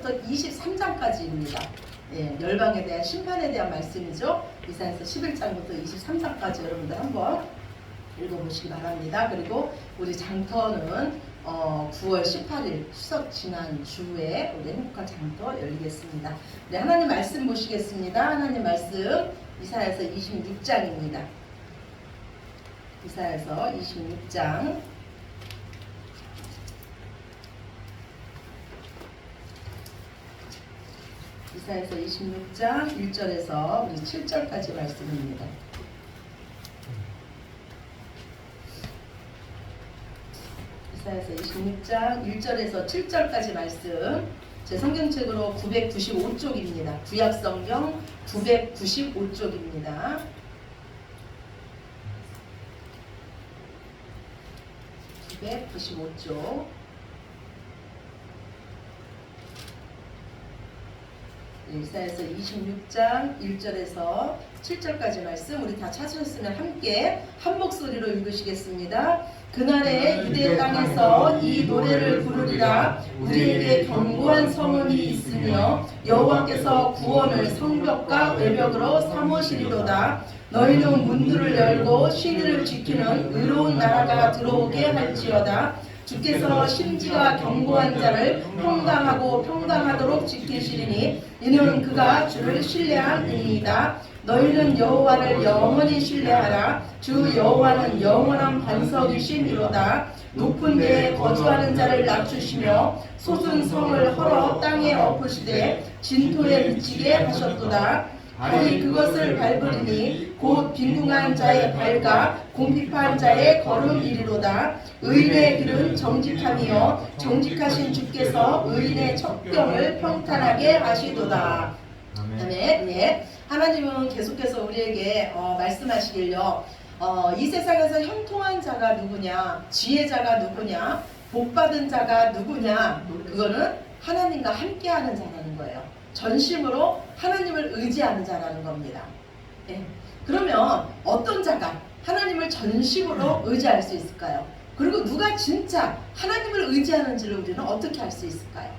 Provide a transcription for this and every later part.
11장부터 23장까지입니다. 예, 열방에 대한 심판에 대한 말씀이죠. 이사야서 11장부터 23장까지 여러분들 한번 읽어보시기 바랍니다. 그리고 우리 장터는 9월 18일 추석 지난 주에 우리 행복한 장터 열리겠습니다. 네, 하나님 말씀 보시겠습니다. 하나님 말씀 이사야서 26장입니다. 이사야서 26장 이사야서 26장 1절에서 우리 7절까지 말씀입니다. 이사야서 26장 1절에서 7절까지 말씀, 제 성경책으로 995쪽입니다. 구약성경 995쪽입니다. 995쪽 이사야서 26장 1절에서 7절까지 말씀 우리 다 찾으셨으면 함께 한 목소리로 읽으시겠습니다. 그날에 유대 땅에서 이 노래를 부르리라. 우리에게 견고한 성읍이 있으며 여호와께서 구원을 성벽과 외벽으로 삼으시리로다. 너희는 문들을 열고 시리를 지키는 의로운 나라가 들어오게 할지어다. 주께서 심지가 견고한 자를 평강하고 평강하도록 지키시리니 이는 그가 주를 신뢰함이니이다. 너희는 여호와를 영원히 신뢰하라. 주 여호와는 영원한 반석이시니로다. 높은 데에 거주하는 자를 낮추시며 솟은 성을 헐어 땅에 엎으시되 진토에 미치게 하셨도다. 아니 그것을 밟으리니 곧 빈궁한 자의 발과 궁핍한 자의 걸음이리로다. 의인의 길은 정직함이요 정직하신 주께서 의인의 첩경을 평탄하게 하시도다. 아멘. 네. 하나님은 계속해서 우리에게 말씀하시길요. 이 세상에서 형통한 자가 누구냐, 지혜자가 누구냐, 복받은 자가 누구냐, 그거는 하나님과 함께하는 자라는 거예요. 전심으로 하나님을 의지하는 자라는 겁니다. 예. 그러면 어떤 자가 하나님을 전심으로 의지할 수 있을까요? 그리고 누가 진짜 하나님을 의지하는지를 우리는 어떻게 알 수 있을까요?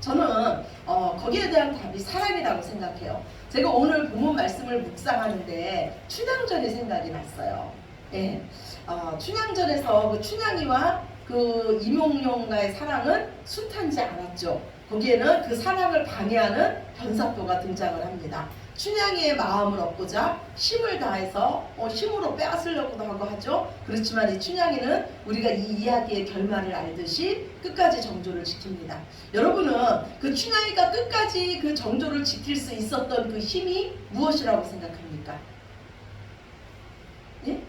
저는 거기에 대한 답이 사랑이라고 생각해요. 제가 오늘 본문 말씀을 묵상하는데 춘향전이 생각이 났어요. 예. 춘향전에서 그 춘향이와 그 이몽룡과의 사랑은 숱하지 않았죠. 거기에는 그 사랑을 방해하는 변사또가 등장을 합니다. 춘향이의 마음을 얻고자 힘을 다해서 힘으로 빼앗으려고도 하고 하죠. 그렇지만 이 춘향이는 우리가 이 이야기의 결말을 알듯이 끝까지 정조를 지킵니다. 여러분은 그 춘향이가 끝까지 그 정조를 지킬 수 있었던 그 힘이 무엇이라고 생각합니까? 예?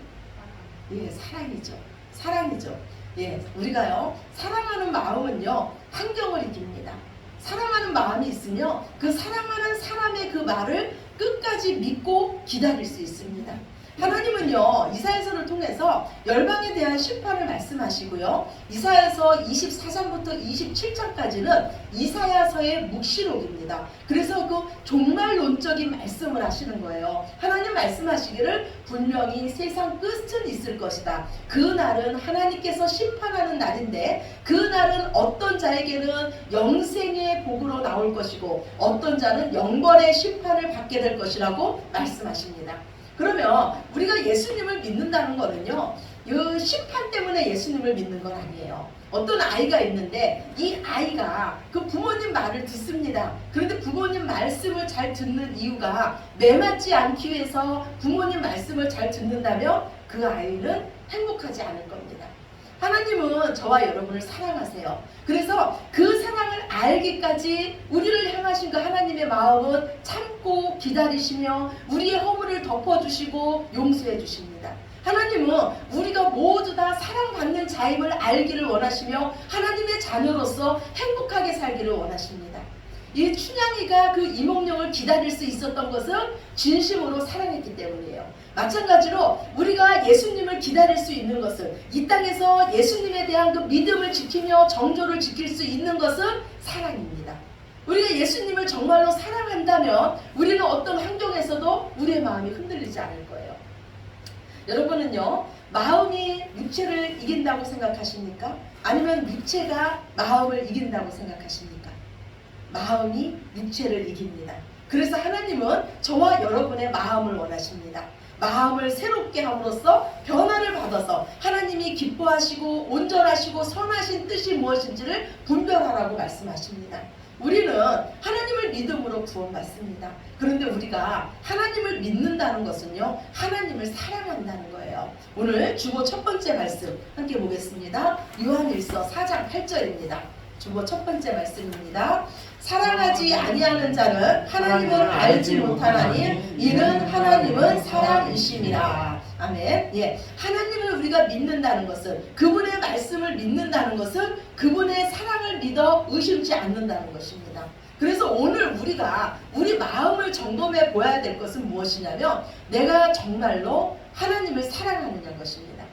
예, 사랑이죠. 사랑이죠. 예, 우리가요 사랑하는 마음은요 환경을 이깁니다. 사랑하는 마음이 있으며 그 사랑하는 사람의 그 말을 끝까지 믿고 기다릴 수 있습니다. 하나님은요 이사야서를 통해서 열방에 대한 심판을 말씀하시고요. 이사야서 24장부터 27장까지는 이사야서의 묵시록입니다. 그래서 그 종말론적인 말씀을 하시는 거예요. 하나님 말씀하시기를 분명히 세상 끝은 있을 것이다. 그 날은 하나님께서 심판하는 날인데 그 날은 어떤 자에게는 영생의 복으로 나올 것이고 어떤 자는 영벌의 심판을 받게 될 것이라고 말씀하십니다. 그러면 우리가 예수님을 믿는다는 거는요 이 심판 때문에 예수님을 믿는 건 아니에요. 어떤 아이가 있는데 이 아이가 그 부모님 말을 듣습니다. 그런데 부모님 말씀을 잘 듣는 이유가 매맞지 않기 위해서 부모님 말씀을 잘 듣는다면 그 아이는 행복하지 않을 겁니다. 하나님은 저와 여러분을 사랑하세요. 그래서 그 사랑을 알기까지 우리를 향하신 그 하나님의 마음은 참고 기다리시며 우리의 허물을 덮어주시고 용서해 주십니다. 하나님은 우리가 모두 다 사랑받는 자임을 알기를 원하시며 하나님의 자녀로서 행복하게 살기를 원하십니다. 이 춘향이가 그 이몽룡을 기다릴 수 있었던 것은 진심으로 사랑했기 때문이에요. 마찬가지로 우리가 예수님을 기다릴 수 있는 것은 이 땅에서 예수님에 대한 그 믿음을 지키며 정조를 지킬 수 있는 것은 사랑입니다. 우리가 예수님을 정말로 사랑한다면 우리는 어떤 환경에서도 우리의 마음이 흔들리지 않을 거예요. 여러분은요 마음이 육체를 이긴다고 생각하십니까? 아니면 육체가 마음을 이긴다고 생각하십니까? 마음이 육체를 이깁니다. 그래서 하나님은 저와 여러분의 마음을 원하십니다. 마음을 새롭게 함으로써 변화를 받아서 하나님이 기뻐하시고 온전하시고 선하신 뜻이 무엇인지를 분별하라고 말씀하십니다. 우리는 하나님을 믿음으로 구원받습니다. 그런데 우리가 하나님을 믿는다는 것은요, 하나님을 사랑한다는 거예요. 오늘 주보 첫 번째 말씀 함께 보겠습니다. 요한일서 4장 8절입니다. 주보 첫 번째 말씀입니다. 사랑하지 아니하는 자는 하나님을 알지 못하나니 이는 하나님은 사랑이심이라. 아멘. 예, 하나님을 우리가 믿는다는 것은, 그분의 말씀을 믿는다는 것은 그분의 사랑을 믿어 의심치 않는다는 것입니다. 그래서 오늘 우리가 우리 마음을 점검해 보아야 될 것은 무엇이냐면, 내가 정말로 하나님을 사랑하느냐는 것입니다.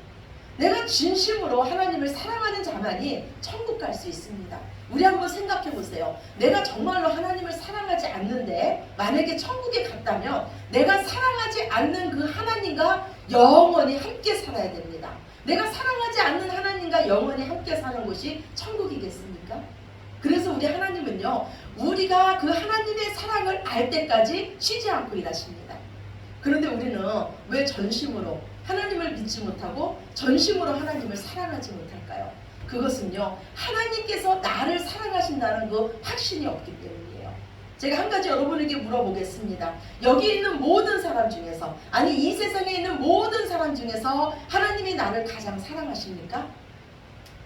내가 진심으로 하나님을 사랑하는 자만이 천국 갈 수 있습니다. 우리 한번 생각해 보세요. 내가 정말로 하나님을 사랑하지 않는데 만약에 천국에 갔다면 내가 사랑하지 않는 그 하나님과 영원히 함께 살아야 됩니다. 내가 사랑하지 않는 하나님과 영원히 함께 사는 곳이 천국이겠습니까? 그래서 우리 하나님은요, 우리가 그 하나님의 사랑을 알 때까지 쉬지 않고 일하십니다. 그런데 우리는 왜 전심으로 하나님을 믿지 못하고 전심으로 하나님을 사랑하지 못할까요? 그것은요, 하나님께서 나를 사랑하신다는 그 확신이 없기 때문이에요. 제가 한 가지 여러분에게 물어보겠습니다. 여기 있는 모든 사람 중에서, 아니 이 세상에 있는 모든 사람 중에서 하나님이 나를 가장 사랑하십니까?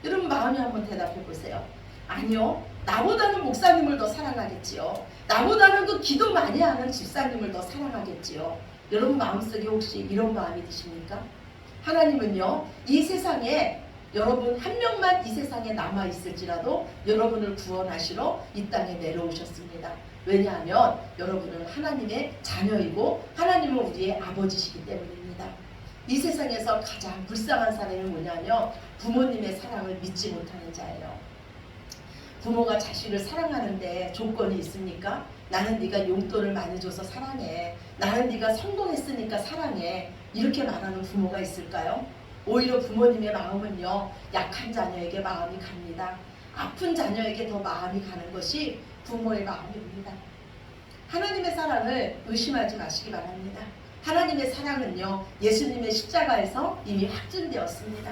여러분 마음에 한번 대답해 보세요. 아니요. 나보다는 목사님을 더 사랑하겠지요. 나보다는 그 기도 많이 하는 집사님을 더 사랑하겠지요. 여러분 마음속에 혹시 이런 마음이 드십니까? 하나님은요, 이 세상에 여러분 한 명만 이 세상에 남아 있을지라도 여러분을 구원하시러 이 땅에 내려오셨습니다. 왜냐하면 여러분은 하나님의 자녀이고 하나님은 우리의 아버지시기 때문입니다. 이 세상에서 가장 불쌍한 사람이 뭐냐면 부모님의 사랑을 믿지 못하는 자예요. 부모가 자식을 사랑하는데 조건이 있습니까? 나는 네가 용돈을 많이 줘서 사랑해. 나는 네가 성공했으니까 사랑해. 이렇게 말하는 부모가 있을까요? 오히려 부모님의 마음은요, 약한 자녀에게 마음이 갑니다. 아픈 자녀에게 더 마음이 가는 것이 부모의 마음입니다. 하나님의 사랑을 의심하지 마시기 바랍니다. 하나님의 사랑은요, 예수님의 십자가에서 이미 확증되었습니다.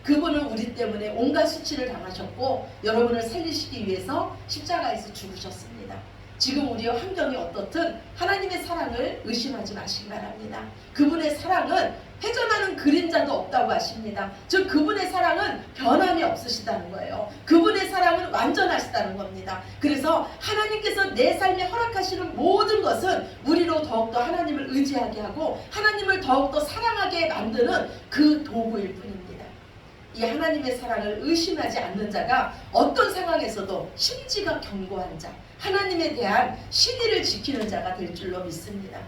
그분은 우리 때문에 온갖 수치를 당하셨고 여러분을 살리시기 위해서 십자가에서 죽으셨습니다. 지금 우리의 환경이 어떻든 하나님의 사랑을 의심하지 마시기 바랍니다. 그분의 사랑은 회전하는 그림자도 없다고 하십니다. 즉 그분의 사랑은 변함이 없으시다는 거예요. 그분의 사랑은 완전하시다는 겁니다. 그래서 하나님께서 내 삶에 허락하시는 모든 것은 우리로 더욱더 하나님을 의지하게 하고 하나님을 더욱더 사랑하게 만드는 그 도구일 뿐입니다. 이 하나님의 사랑을 의심하지 않는 자가 어떤 상황에서도 심지가 견고한 자, 하나님에 대한 신의를 지키는 자가 될 줄로 믿습니다.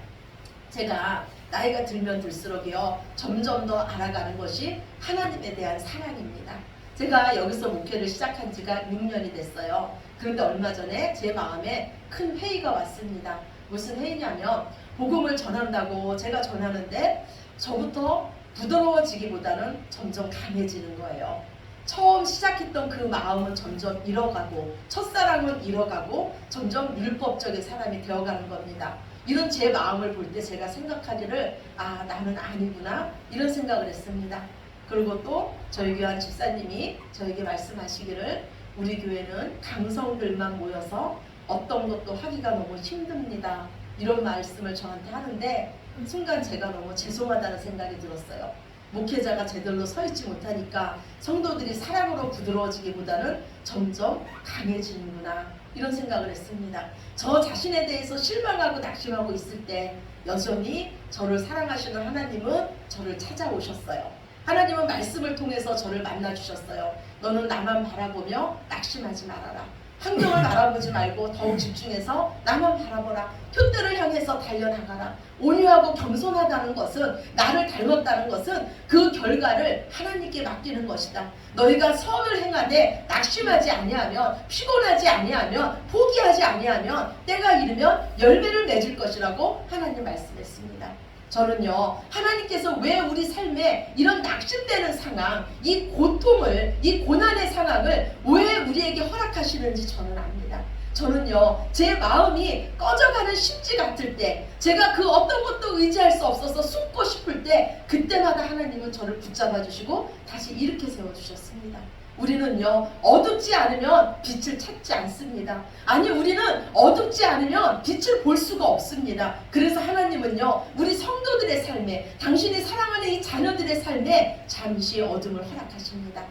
제가 나이가 들면 들수록요, 점점 더 알아가는 것이 하나님에 대한 사랑입니다. 제가 여기서 목회를 시작한 지가 6년이 됐어요. 그런데 얼마 전에 제 마음에 큰 회의가 왔습니다. 무슨 회의냐면 복음을 전한다고 제가 전하는데 저부터 부드러워지기보다는 점점 강해지는 거예요. 처음 시작했던 그 마음은 점점 잃어가고 첫사랑은 잃어가고 점점 율법적인 사람이 되어가는 겁니다. 이런 제 마음을 볼 때 제가 생각하기를 나는 아니구나 이런 생각을 했습니다. 그리고 또 저희 교회 한 집사님이 저에게 말씀하시기를 우리 교회는 강성들만 모여서 어떤 것도 하기가 너무 힘듭니다. 이런 말씀을 저한테 하는데 순간 제가 너무 죄송하다는 생각이 들었어요. 목회자가 제대로 서 있지 못하니까 성도들이 사랑으로 부드러워지기보다는 점점 강해지는구나 이런 생각을 했습니다. 저 자신에 대해서 실망하고 낙심하고 있을 때 여전히 저를 사랑하시는 하나님은 저를 찾아오셨어요. 하나님은 말씀을 통해서 저를 만나주셨어요. 너는 나만 바라보며 낙심하지 말아라. 환경을 바라보지 말고 더욱 집중해서 나만 바라보라. 표대를 향해서 달려나가라. 온유하고 겸손하다는 것은, 나를 닮았다는 것은 그 결과를 하나님께 맡기는 것이다. 너희가 선을 행하되 낙심하지 아니하면, 피곤하지 아니하면, 포기하지 아니하면 때가 이르면 열매를 맺을 것이라고 하나님 말씀했습니다. 저는요, 하나님께서 왜 우리 삶에 이런 낙심되는 상황, 이 고통을, 이 고난의 상황을 왜 우리에게 허락하시는지 저는 압니다. 저는요, 제 마음이 꺼져가는 심지 같을 때, 제가 그 어떤 것도 의지할 수 없어서 숨고 싶을 때, 그때마다 하나님은 저를 붙잡아 주시고 다시 이렇게 세워주셨습니다. 우리는요, 어둡지 않으면 빛을 찾지 않습니다. 아니, 우리는 어둡지 않으면 빛을 볼 수가 없습니다. 그래서 하나님은요, 우리 성도들의 삶에, 당신이 사랑하는 이 자녀들의 삶에 잠시 어둠을 허락하십니다.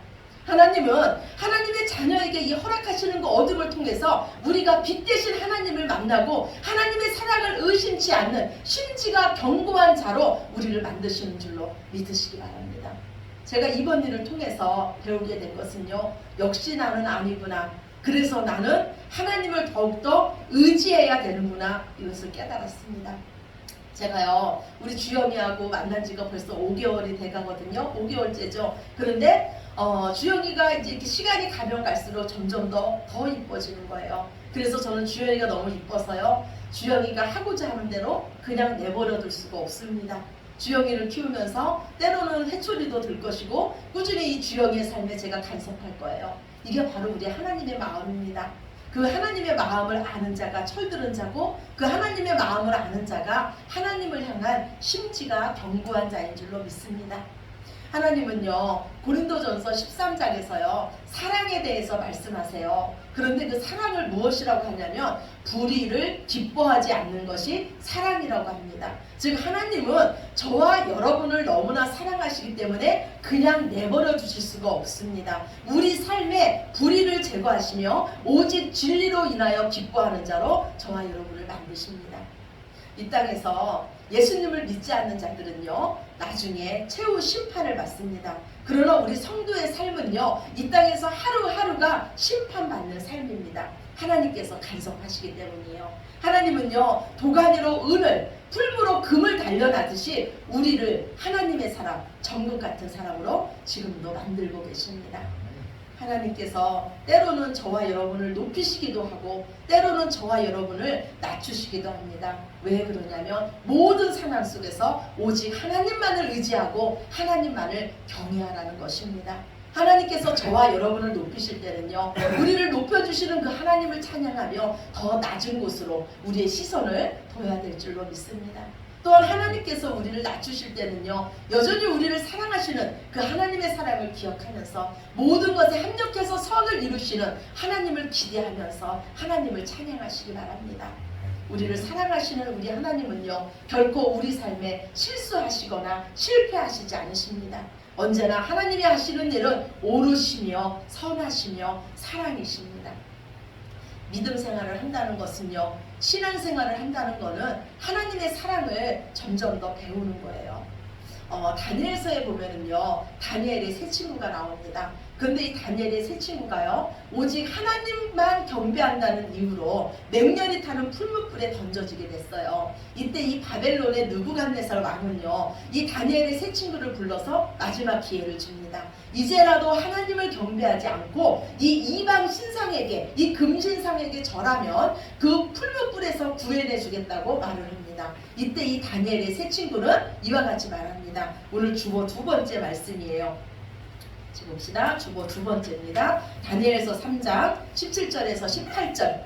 하나님은 하나님의 자녀에게 이 허락하시는 그 어둠을 통해서 우리가 빛 대신 하나님을 만나고 하나님의 사랑을 의심치 않는 심지가 견고한 자로 우리를 만드시는 줄로 믿으시기 바랍니다. 제가 이번 일을 통해서 배우게 된 것은요, 역시 나는 아니구나. 그래서 나는 하나님을 더욱더 의지해야 되는구나, 이것을 깨달았습니다. 제가요, 우리 주영이하고 만난 지가 벌써 5개월이 돼가거든요. 5개월째죠. 그런데 주영이가 이제 이렇게 시간이 가면 갈수록 점점 더 이뻐지는 거예요. 그래서 저는 주영이가 너무 이뻐서요, 주영이가 하고자 하는 대로 그냥 내버려 둘 수가 없습니다. 주영이를 키우면서 때로는 회초리도 들 것이고 꾸준히 이 주영이의 삶에 제가 간섭할 거예요. 이게 바로 우리 하나님의 마음입니다. 그 하나님의 마음을 아는 자가 철들은 자고, 그 하나님의 마음을 아는 자가 하나님을 향한 심지가 견고한 자인 줄로 믿습니다. 하나님은요, 고린도전서 13장에서요, 사랑에 대해서 말씀하세요. 그런데 그 사랑을 무엇이라고 하냐면 불의를 기뻐하지 않는 것이 사랑이라고 합니다. 즉, 하나님은 저와 여러분을 너무나 사랑하시기 때문에 그냥 내버려 두실 수가 없습니다. 우리 삶에 불의를 제거하시며 오직 진리로 인하여 기뻐하는 자로 저와 여러분을 만드십니다. 이 땅에서 예수님을 믿지 않는 자들은요, 나중에 최후 심판을 받습니다. 그러나 우리 성도의 삶은요, 이 땅에서 하루하루가 심판받는 삶입니다. 하나님께서 간섭하시기 때문이에요. 하나님은요, 도가니로 은을, 풀무로 금을 단련하듯이 우리를 하나님의 사람, 정국 같은 사람으로 지금도 만들고 계십니다. 하나님께서 때로는 저와 여러분을 높이시기도 하고 때로는 저와 여러분을 낮추시기도 합니다. 왜 그러냐면 모든 상황 속에서 오직 하나님만을 의지하고 하나님만을 경외하라는 것입니다. 하나님께서 저와 여러분을 높이실 때는요, 우리를 높여주시는 그 하나님을 찬양하며 더 낮은 곳으로 우리의 시선을 둬야 될 줄로 믿습니다. 또한 하나님께서 우리를 낮추실 때는요, 여전히 우리를 사랑하시는 그 하나님의 사랑을 기억하면서 모든 것에 합력해서 선을 이루시는 하나님을 기대하면서 하나님을 찬양하시기 바랍니다. 우리를 사랑하시는 우리 하나님은요, 결코 우리 삶에 실수하시거나 실패하시지 않으십니다. 언제나 하나님이 하시는 일은 옳으시며 선하시며 사랑이십니다. 믿음 생활을 한다는 것은요, 신앙 생활을 한다는 것은 하나님의 사랑을 점점 더 배우는 거예요. 다니엘서에 보면은요, 다니엘의 세 친구가 나옵니다. 근데 이 다니엘의 세 친구가요, 오직 하나님만 경배한다는 이유로 맹렬히 타는 풀무불에 던져지게 됐어요. 이때 이 바벨론의 느부갓네살 왕은요, 이 다니엘의 세 친구를 불러서 마지막 기회를 줍니다. 이제라도 하나님을 경배하지 않고 이 이방 신상에게, 이 금신상에게 절하면 그 풀무불에서 구해내 주겠다고 말을 합니다. 이때 이 다니엘의 세 친구는 이와 같이 말합니다. 오늘 주보 두 번째 말씀이에요. 봅시다. 주보 두 번째입니다. 다니엘서 3장 17절에서 18절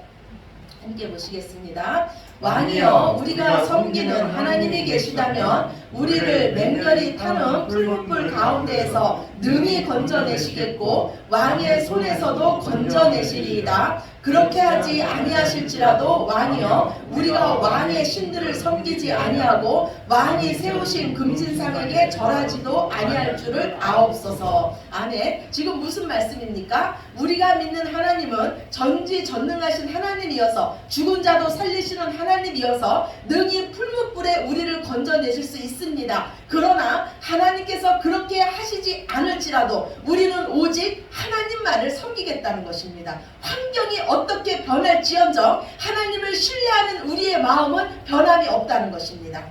함께 보시겠습니다. 왕이여, 우리가 섬기는 하나님이 계시다면 우리를 맹렬히 타는 풀무불 가운데에서 능히 건져내시겠고 왕의 손에서도 건져내시리이다. 그렇게 하지 아니하실지라도 왕이여, 우리가 왕의 신들을 섬기지 아니하고 왕이 세우신 금신상에게 절하지도 아니할 줄을 아옵소서. 아멘. 지금 무슨 말씀입니까? 우리가 믿는 하나님은 전지전능하신 하나님이어서 죽은 자도 살리시는 하나님이어서 능히 풀무불에 우리를 건져내실 수 있습니다. 그러나 하나님께서 그렇게 하시지 않을지라도 우리는 오직 하나님만을 섬기겠다는 것입니다. 환경이 어떻게 변할지언정 하나님을 신뢰하는 우리의 마음은 변함이 없다는 것입니다.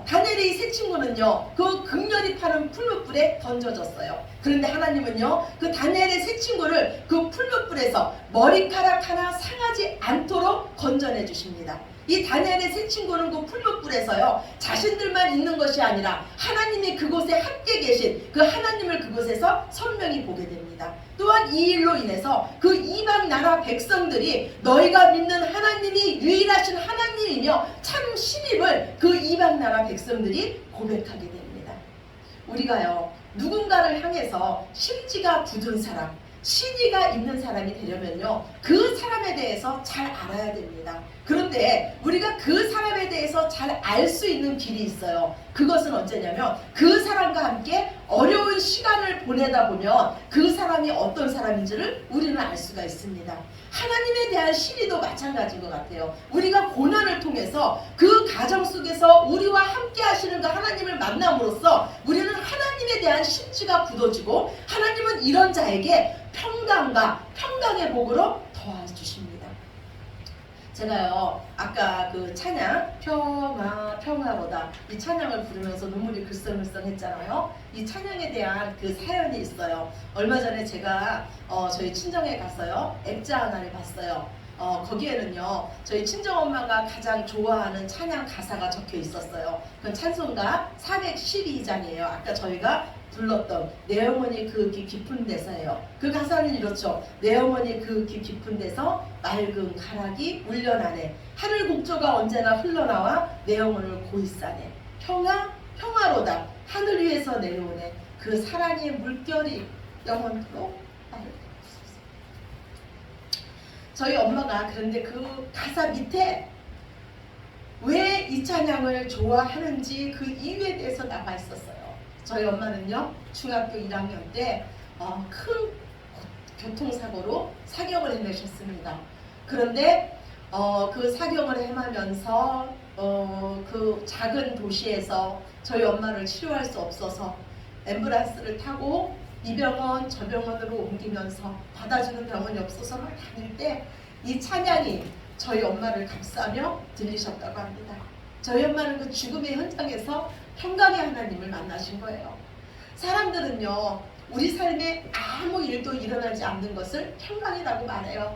다니엘의 이 세 친구는요, 그 극렬히 타는 풀무불에 던져졌어요. 그런데 하나님은요, 그 다니엘의 세 친구를 그 풀무불에서 머리카락 하나 상하지 않도록 건져내 주십니다. 이 다니엘의 세 친구는 그 풀무불에서요, 자신들만 있는 것이 아니라 하나님이 그곳에 함께 계신 그 하나님을 그곳에서 선명히 보게 됩니다. 또한 이 일로 인해서 그 이방 나라 백성들이 너희가 믿는 하나님이 유일하신 하나님이며 참 신임을 그 이방 나라 백성들이 고백하게 됩니다. 우리가요, 누군가를 향해서 심지가 굳은 사람, 신의가 있는 사람이 되려면요, 그 사람에 대해서 잘 알아야 됩니다. 그런데 우리가 그 사람에 대해서 잘 알 수 있는 길이 있어요. 그것은 언제냐면 그 사람과 함께 어려운 시간을 보내다 보면 그 사람이 어떤 사람인지를 우리는 알 수가 있습니다. 하나님에 대한 신의도 마찬가지인 것 같아요. 우리가 고난을 통해서 그 가정 속에서 우리와 함께 하시는 그 하나님을 만남으로써 우리는 하나님에 대한 심지가 굳어지고 하나님은 이런 자에게 평강과 평강의 복으로 도와주십니다. 제가요, 아까 그 찬양 평화로다, 이 찬양을 부르면서 눈물이 글썽글썽 했잖아요. 이 찬양에 대한 그 사연이 있어요. 얼마 전에 제가 저희 친정에 갔어요. 액자 하나를 봤어요. 거기에는요, 저희 친정엄마가 가장 좋아하는 찬양 가사가 적혀 있었어요. 그건 찬송가 412장이에요. 아까 저희가 불렀던 내 어머니 그 깊은 데서예요. 그 가사는 이렇죠. 내 어머니 그 깊은 데서 맑은 가락이 울려나네. 하늘 곡조가 언제나 흘러나와 내 영혼을 고이 싸네. 평화로다. 하늘 위에서 내려오네. 그 사랑의 물결이 영원토록 나를 감싸. 저희 엄마가 그런데 그 가사 밑에 왜 이 찬양을 좋아하는지 그 이유에 대해서 나와 있었어요. 저희 엄마는요, 중학교 1학년 때 큰 교통사고로 사경을 해내셨습니다. 그런데 그 사경을 해마면서 그 작은 도시에서 저희 엄마를 치료할 수 없어서 앰뷸런스를 타고 이 병원 저 병원으로 옮기면서 받아주는 병원이 없어서 막 다닐 때 이 찬양이 저희 엄마를 감싸며 들리셨다고 합니다. 저희 엄마는 그 죽음의 현장에서 평강의 하나님을 만나신 거예요. 사람들은요, 우리 삶에 아무 일도 일어나지 않는 것을 평강이라고 말해요.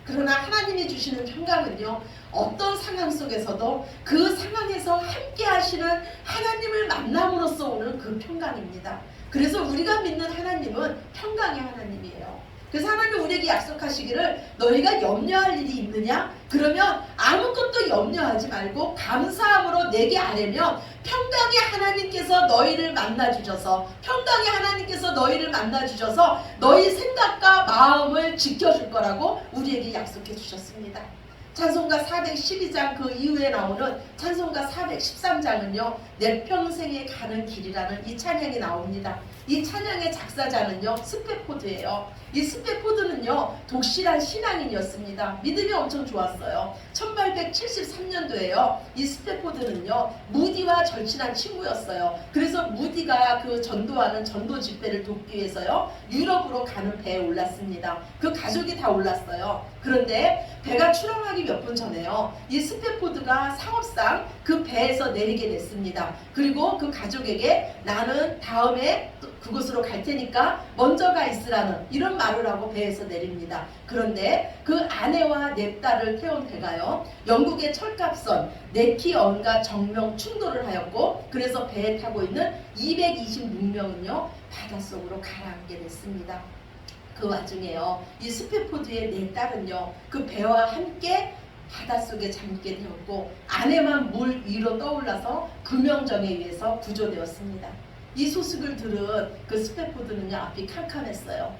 그러나 하나님이 주시는 평강은요, 어떤 상황 속에서도 그 상황에서 함께 하시는 하나님을 만남으로써 오는 그 평강입니다. 그래서 우리가 믿는 하나님은 평강의 하나님이에요. 그래서 하나님 우리에게 약속하시기를 너희가 염려할 일이 있느냐? 그러면 아무것도 염려하지 말고 감사함으로 내게 아뢰면 평강의 하나님께서 너희를 만나주셔서 너희 생각과 마음을 지켜줄 거라고 우리에게 약속해 주셨습니다. 찬송가 412장 그 이후에 나오는 찬송가 413장은요 내 평생에 가는 길이라는 이 찬양이 나옵니다. 이 찬양의 작사자는요 스페포드예요. 이 스페포드는요 독실한 신앙인이었습니다. 믿음이 엄청 좋았어요. 1873년도에요 이 스페포드는요 무디와 절친한 친구였어요. 그래서 무디가 그 전도하는 전도 집회를 돕기 위해서요 유럽으로 가는 배에 올랐습니다. 그 가족이 다 올랐어요. 그런데 배가 출항하기 몇 분 전에요 이 스페포드가 사업상 그 배에서 내리게 됐습니다. 그리고 그 가족에게 나는 다음에 그곳으로 갈 테니까 먼저 가 있으라는 이런 말을 하고 배에서 내립니다. 그런데 그 아내와 네 딸을 태운 배가요 영국의 철갑선 네키언과 정명 충돌을 하였고 그래서 배에 타고 있는 226명은요 바닷속으로 가라앉게 됐습니다. 그 와중에요 이 스페포드의 네 딸은요 그 배와 함께 바닷속에 잠기게 되었고 아내만 물 위로 떠올라서 금영정에 의해서 구조되었습니다. 이 소식을 들은 그 스페포드는요 앞이 캄캄했어요.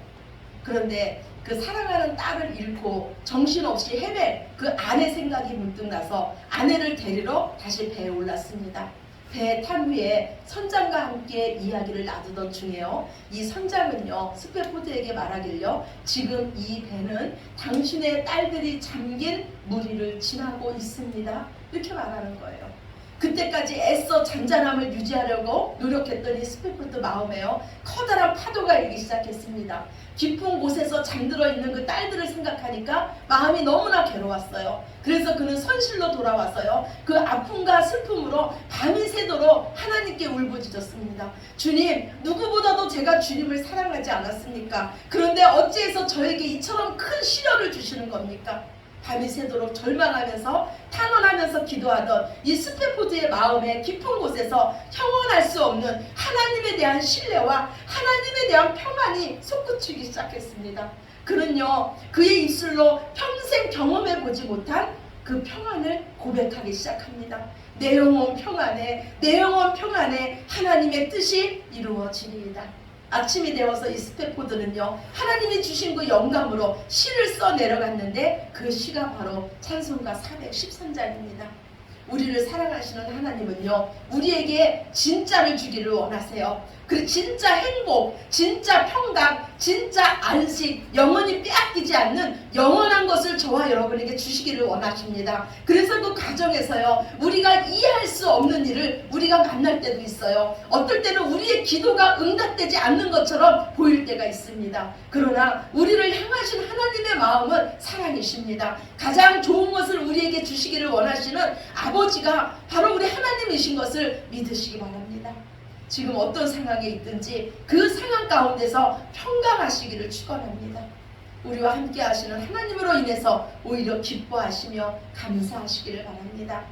그런데 그 사랑하는 딸을 잃고 정신없이 헤맬 그 아내 생각이 문득 나서 아내를 데리러 다시 배에 올랐습니다. 배에 탄 후에 선장과 함께 이야기를 나누던 중에요 이 선장은요 스페포드에게 말하길요 지금 이 배는 당신의 딸들이 잠긴 물 위를 지나고 있습니다. 이렇게 말하는 거예요. 그때까지 애써 잔잔함을 유지하려고 노력했더니 스페포드 마음에요 커다란 파도가 일기 시작했습니다. 깊은 곳에서 잠들어 있는 그 딸들을 생각하니까 마음이 너무나 괴로웠어요. 그래서 그는 선실로 돌아와서요 그 아픔과 슬픔으로 밤이 새도록 하나님께 울부짖었습니다. 주님, 누구보다도 제가 주님을 사랑하지 않았습니까? 그런데 어찌해서 저에게 이처럼 큰 시련을 주시는 겁니까? 밤이 새도록 절망하면서 탄원하면서 기도하던 이 스페포드의 마음의 깊은 곳에서 형언할 수 없는 하나님에 대한 신뢰와 하나님에 대한 평안이 솟구치기 시작했습니다. 그는요 그의 입술로 평생 경험해보지 못한 그 평안을 고백하기 시작합니다. 내 영혼 평안에, 내 영혼 평안에 하나님의 뜻이 이루어지리이다. 아침이 되어서 이 스페포드는요 하나님이 주신 그 영감으로 시를 써 내려갔는데 그 시가 바로 찬송가 413장입니다. 우리를 사랑하시는 하나님은요 우리에게 진짜를 주기를 원하세요. 그 진짜 행복, 진짜 평강, 진짜 안식, 영원히 빼앗기지 않는 영원한 것을 저와 여러분에게 주시기를 원하십니다. 그래서 그 과정에서요 우리가 이해할 수 없는 일을 우리가 만날 때도 있어요. 어떨 때는 우리의 기도가 응답되지 않는 것처럼 보일 때가 있습니다. 그러나 우리를 향하신 하나님의 마음은 사랑이십니다. 가장 좋은 것을 우리에게 주시기를 원하시는 아버지가 바로 우리 하나님이신 것을 믿으시기 바랍니다. 지금 어떤 상황에 있든지 그 상황 가운데서 평강하시기를 축원합니다. 우리와 함께 하시는 하나님으로 인해서 오히려 기뻐하시며 감사하시기를 바랍니다.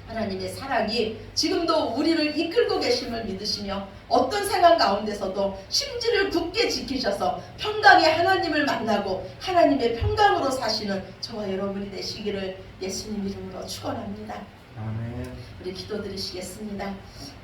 하나님의 사랑이 지금도 우리를 이끌고 계심을 믿으시며 어떤 상황 가운데서도 심지를 굳게 지키셔서 평강의 하나님을 만나고 하나님의 평강으로 사시는 저와 여러분이 되시기를 예수님 이름으로 축원합니다. 아멘. 우리 기도드리시겠습니다.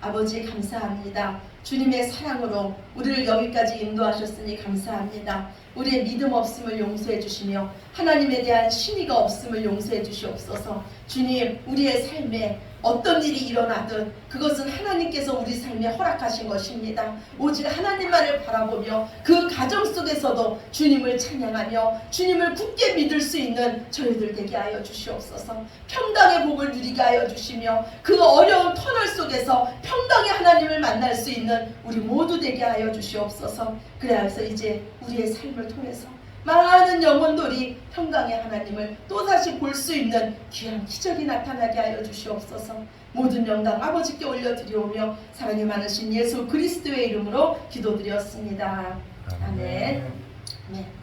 아버지 감사합니다. 주님의 사랑으로 우리를 여기까지 인도하셨으니 감사합니다. 우리의 믿음 없음을 용서해 주시며 하나님에 대한 신의가 없음을 용서해 주시옵소서. 주님, 우리의 삶에 어떤 일이 일어나든 그것은 하나님께서 우리 삶에 허락하신 것입니다. 오직 하나님만을 바라보며 그 가정 속에서도 주님을 찬양하며 주님을 굳게 믿을 수 있는 저희들 되게 하여 주시옵소서. 평강의 복을 누리게 하여 주시며 그 어려운 터널 속에서 평강의 하나님을 만날 수 있는 우리 모두 되게 하여 주시옵소서. 그래서 이제 우리의 삶을 통해서 많은 영혼들이 평강의 하나님을 또다시 볼 수 있는 귀한 기적이 나타나게 하여 주시옵소서. 모든 영광 아버지께 올려드리오며 사랑이 많으신 예수 그리스도의 이름으로 기도드렸습니다. 아멘. 아멘.